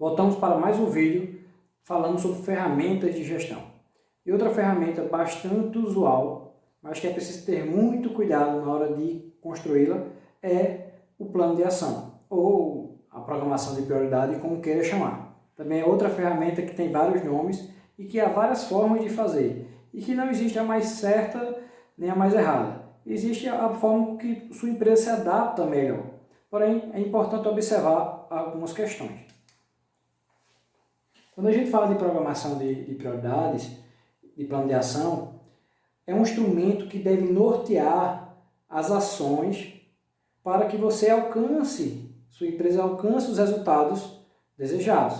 Voltamos para mais um vídeo falando sobre ferramentas de gestão. E outra ferramenta bastante usual, mas que é preciso ter muito cuidado na hora de construí-la, é o plano de ação, ou a programação de prioridade, como queira chamar. Também é outra ferramenta que tem vários nomes e que há várias formas de fazer, e que não existe a mais certa nem a mais errada. Existe a forma que sua empresa se adapta melhor. Porém, é importante observar algumas questões. Quando a gente fala de programação de prioridades, de plano de ação, é um instrumento que deve nortear as ações para que você alcance, sua empresa alcance os resultados desejados.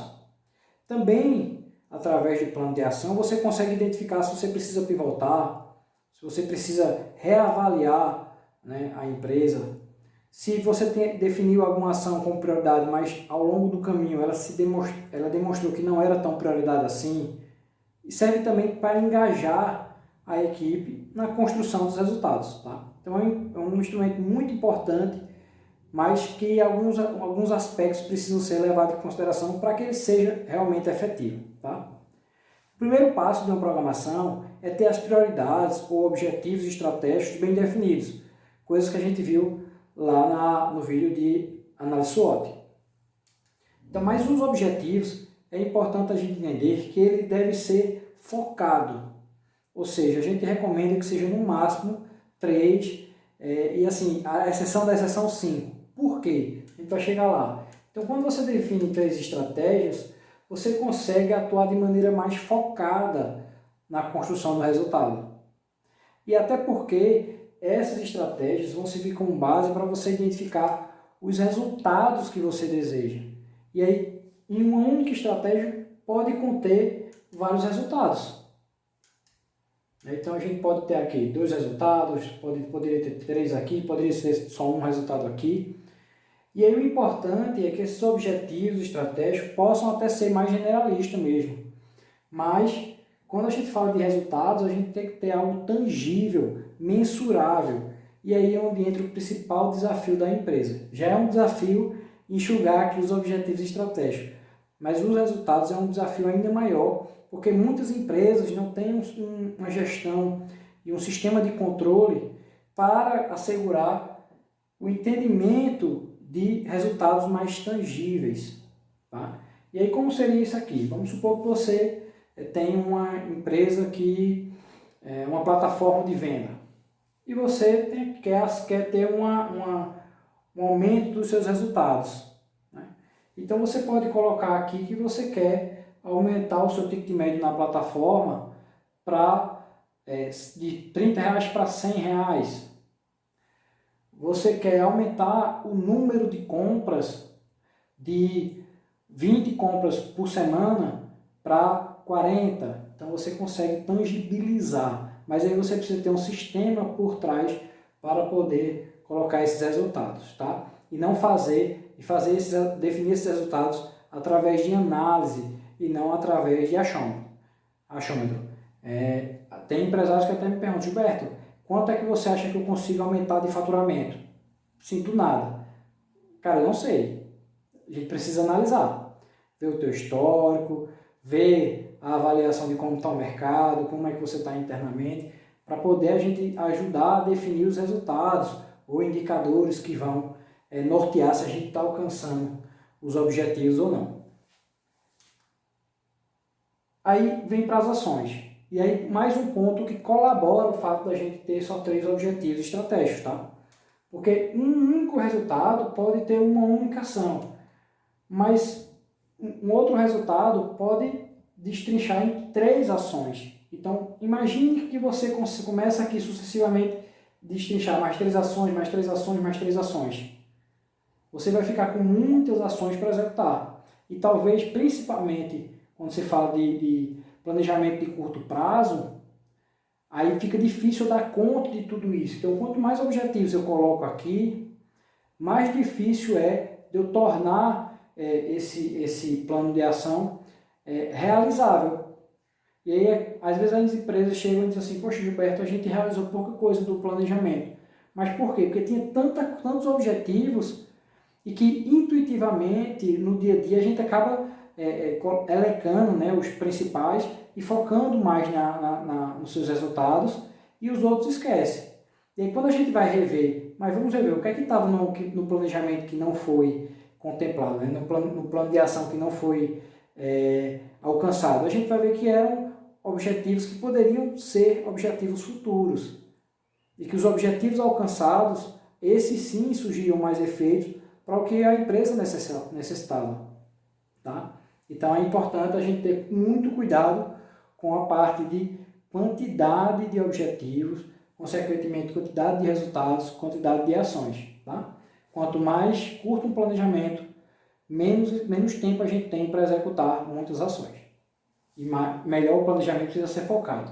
Também, através do plano de ação, você consegue identificar se você precisa pivotar, se você precisa reavaliar, a empresa. Se você definiu alguma ação como prioridade, mas ao longo do caminho ela demonstrou que não era tão prioridade assim, e serve também para engajar a equipe na construção dos resultados. Tá? Então é um instrumento muito importante, mas que alguns aspectos precisam ser levados em consideração para que ele seja realmente efetivo. Tá? O primeiro passo de uma programação é ter as prioridades ou objetivos estratégicos bem definidos, coisas que a gente viu lá no vídeo de análise SWOT. Então, mas os objetivos, é importante a gente entender que ele deve ser focado, ou seja, a gente recomenda que seja no máximo 3, e assim, a exceção da exceção 5. Por quê? A gente vai chegar lá. Então, quando você define 3 estratégias, você consegue atuar de maneira mais focada na construção do resultado. E até porque essas estratégias vão servir como base para você identificar os resultados que você deseja. E aí, em uma única estratégia, pode conter vários resultados. Então, a gente pode ter aqui 2 resultados, poderia ter 3 aqui, poderia ser só um resultado aqui. E aí, o importante é que esses objetivos estratégicos possam até ser mais generalistas mesmo. Mas, quando a gente fala de resultados, a gente tem que ter algo tangível, mensurável. E aí é onde entra o principal desafio da empresa. Já é um desafio enxugar aqui os objetivos estratégicos, mas os resultados é um desafio ainda maior, porque muitas empresas não têm uma gestão e um sistema de controle para assegurar o entendimento de resultados mais tangíveis. Tá? E aí como seria isso aqui? Vamos supor que você tem uma empresa que é uma plataforma de venda e você quer ter um aumento dos seus resultados. Então você pode colocar aqui que você quer aumentar o seu ticket médio na plataforma de R$30 para R$100. Você quer aumentar o número de compras de 20 compras por semana para 40. Então você consegue tangibilizar, mas aí você precisa ter um sistema por trás para poder colocar esses resultados, tá? E não definir esses resultados através de análise e não através de achômetro. Tem empresários que até me perguntam: Gilberto, quanto é que você acha que eu consigo aumentar de faturamento? Sinto nada. Cara, eu não sei. A gente precisa analisar, ver o teu histórico, ver a avaliação de como está o mercado, como é que você está internamente, para poder a gente ajudar a definir os resultados ou indicadores que vão nortear se a gente está alcançando os objetivos ou não. Aí vem para as ações. E aí mais um ponto que colabora o fato da gente ter só 3 objetivos estratégicos, tá? Porque um único resultado pode ter uma única ação, mas um outro resultado pode destrinchar em 3 ações. Então, imagine que você começa aqui sucessivamente destrinchar mais 3 ações, mais 3 ações, mais 3 ações. Você vai ficar com muitas ações para executar. E talvez, principalmente, quando você fala de planejamento de curto prazo, aí fica difícil dar conta de tudo isso. Então, quanto mais objetivos eu coloco aqui, mais difícil é de eu tornar esse plano de ação realizável. E aí, às vezes as empresas chegam e dizem assim: poxa, Gilberto, a gente realizou pouca coisa do planejamento. Mas por quê? Porque tinha tantos objetivos e que intuitivamente, no dia a dia, a gente acaba elencando, né, os principais e focando mais nos seus resultados, e os outros esquece. E aí quando a gente vai rever, mas vamos rever o que é que estava no planejamento que não foi contemplado, né, no plano de ação que não foi alcançado, a gente vai ver que eram objetivos que poderiam ser objetivos futuros, e que os objetivos alcançados, esses sim surgiam mais efeitos para o que a empresa necessitava. Tá? Então é importante a gente ter muito cuidado com a parte de quantidade de objetivos, consequentemente quantidade de resultados, quantidade de ações. Tá? Quanto mais curto um planejamento, menos tempo a gente tem para executar muitas ações. E melhor o planejamento precisa ser focado.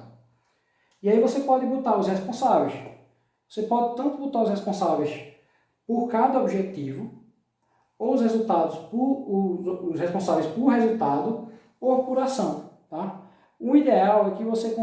E aí você pode botar os responsáveis. Você pode tanto botar os responsáveis por cada objetivo, ou os os responsáveis por resultado, ou por ação. Tá? O ideal é que você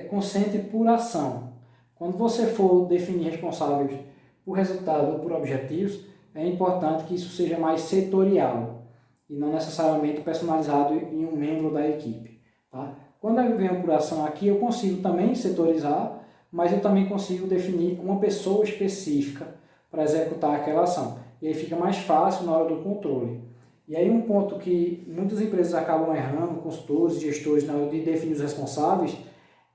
concentre por ação. Quando você for definir responsáveis por resultado ou por objetivos, é importante que isso seja mais setorial e não necessariamente personalizado em um membro da equipe. Tá? Quando eu venho por ação aqui, eu consigo também setorizar, mas eu também consigo definir uma pessoa específica para executar aquela ação. E aí fica mais fácil na hora do controle. E aí um ponto que muitas empresas acabam errando, consultores, gestores, na hora de definir os responsáveis,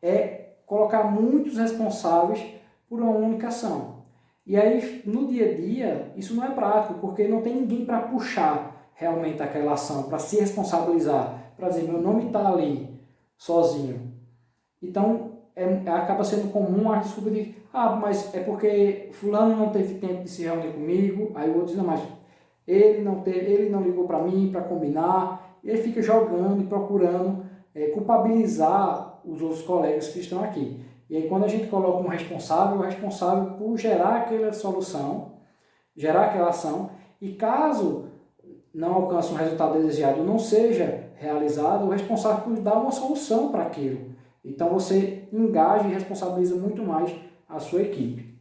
é colocar muitos responsáveis por uma única ação. E aí, no dia a dia, isso não é prático, porque não tem ninguém para puxar realmente aquela ação, para se responsabilizar, para dizer, meu nome está ali, sozinho. Então, acaba sendo comum a desculpa de mas é porque fulano não teve tempo de se reunir comigo, aí o outro diz, não, mas ele não ligou para mim para combinar, e ele fica jogando e procurando culpabilizar os outros colegas que estão aqui. E aí quando a gente coloca um responsável, o responsável por gerar aquela solução, gerar aquela ação, e caso não alcance um resultado desejado, não seja realizado, o responsável por dar uma solução para aquilo. Então você engaja e responsabiliza muito mais a sua equipe.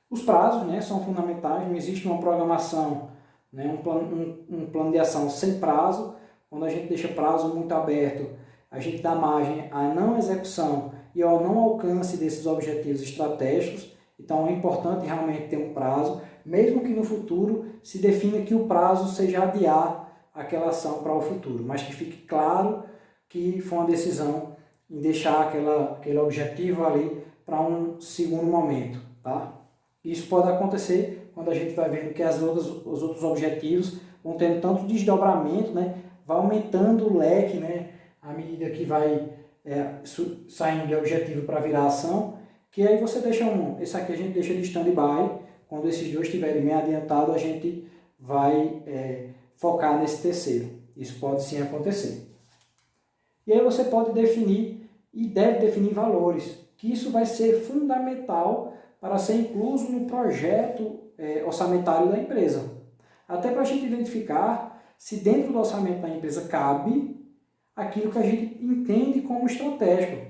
Os prazos, né, são fundamentais, não existe uma programação, né, um plano de ação sem prazo. Quando a gente deixa prazo muito aberto, a gente dá margem à não execução e ao não alcance desses objetivos estratégicos. Então é importante realmente ter um prazo, mesmo que no futuro se defina que o prazo seja adiar aquela ação para o futuro, mas que fique claro que foi uma decisão em deixar aquele objetivo ali para um segundo momento. Tá? Isso pode acontecer quando a gente vai vendo que os outros objetivos vão tendo tanto desdobramento, né? Vai aumentando o leque, né? À medida que vai saindo de objetivo para virar ação, que aí você deixa esse aqui a gente deixa de stand-by, quando esses dois estiverem bem adiantados, a gente vai focar nesse terceiro. Isso pode sim acontecer. E aí você pode definir e deve definir valores, que isso vai ser fundamental para ser incluso no projeto orçamentário da empresa. Até para a gente identificar se dentro do orçamento da empresa cabe aquilo que a gente entende como estratégico.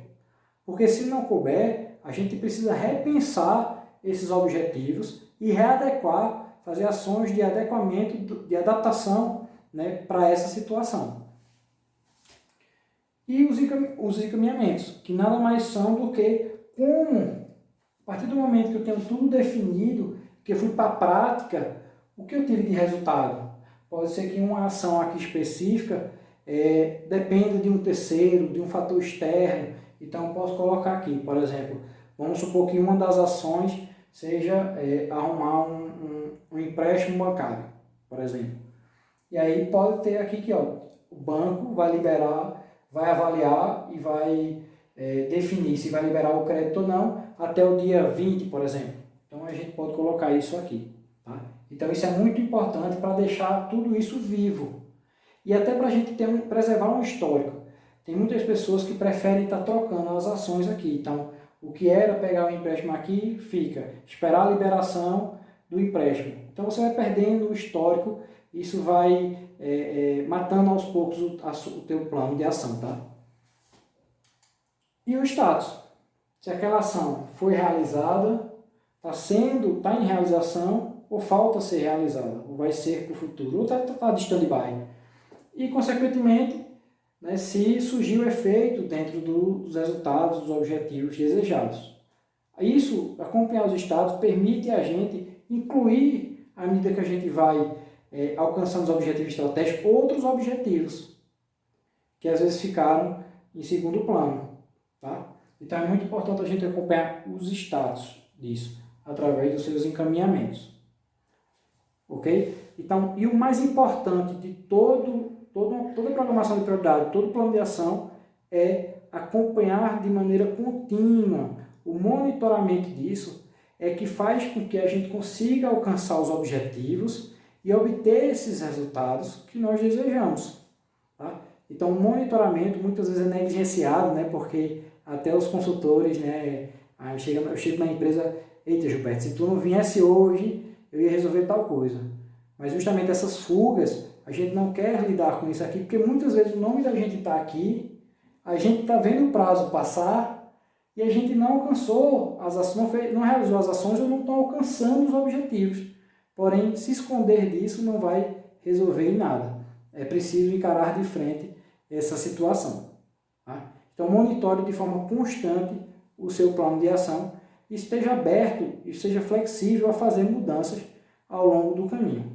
Porque se não couber, a gente precisa repensar esses objetivos e readequar, fazer ações de adequamento, de adaptação, né, para essa situação. E os encaminhamentos, que nada mais são do que como, a partir do momento que eu tenho tudo definido, que eu fui para a prática, o que eu tive de resultado? Pode ser que uma ação aqui específica dependa de um terceiro, de um fator externo. Então, eu posso colocar aqui, por exemplo, vamos supor que uma das ações seja arrumar um empréstimo bancário, por exemplo. E aí pode ter aqui que o banco vai liberar, vai avaliar e vai definir se vai liberar o crédito ou não até o dia 20, por exemplo. Então, a gente pode colocar isso aqui. Tá? Então, isso é muito importante para deixar tudo isso vivo. E até para a gente preservar um histórico. Tem muitas pessoas que preferem estar trocando as ações aqui. Então, o que era pegar o empréstimo aqui, fica. Esperar a liberação do empréstimo. Então, você vai perdendo o histórico. Isso vai matando aos poucos o teu plano de ação. Tá? E o status. Se aquela ação foi realizada, está em realização, ou falta ser realizada, ou vai ser para o futuro, ou está de stand-by. e, consequentemente, né, se surgir o efeito dentro dos resultados, dos objetivos desejados. Isso, acompanhar os estados, permite a gente incluir, à medida que a gente vai alcançando os objetivos estratégicos, outros objetivos, que às vezes ficaram em segundo plano. Tá? Então é muito importante a gente acompanhar os status disso, através dos seus encaminhamentos. Ok? Então, e o mais importante de toda programação de prioridade, todo plano de ação, é acompanhar de maneira contínua. O monitoramento disso é que faz com que a gente consiga alcançar os objetivos e obter esses resultados que nós desejamos. Tá? Então, o monitoramento muitas vezes é negligenciado, né? Porque até os consultores, né? Eu chego na empresa, eita, Gilberto, se tu não viesse hoje, eu ia resolver tal coisa. Mas justamente essas fugas, a gente não quer lidar com isso aqui, porque muitas vezes o nome da gente está aqui, a gente está vendo o prazo passar e a gente não alcançou as ações, não realizou as ações ou não está alcançando os objetivos. Porém, se esconder disso não vai resolver em nada. É preciso encarar de frente essa situação. Tá? Então, monitore de forma constante o seu plano de ação e esteja aberto e seja flexível a fazer mudanças ao longo do caminho.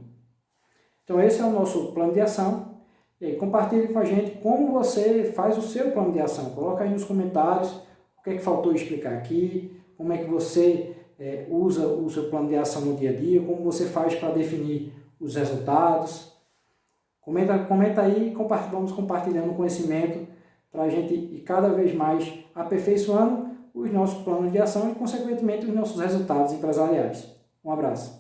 Então, esse é o nosso plano de ação. E aí, compartilhe com a gente como você faz o seu plano de ação. Coloca aí nos comentários o que é que faltou explicar aqui, como é que você usa o seu plano de ação no dia a dia, como você faz para definir os resultados. Comenta aí, vamos compartilhando conhecimento para a gente ir cada vez mais aperfeiçoando os nossos planos de ação e, consequentemente, os nossos resultados empresariais. Um abraço.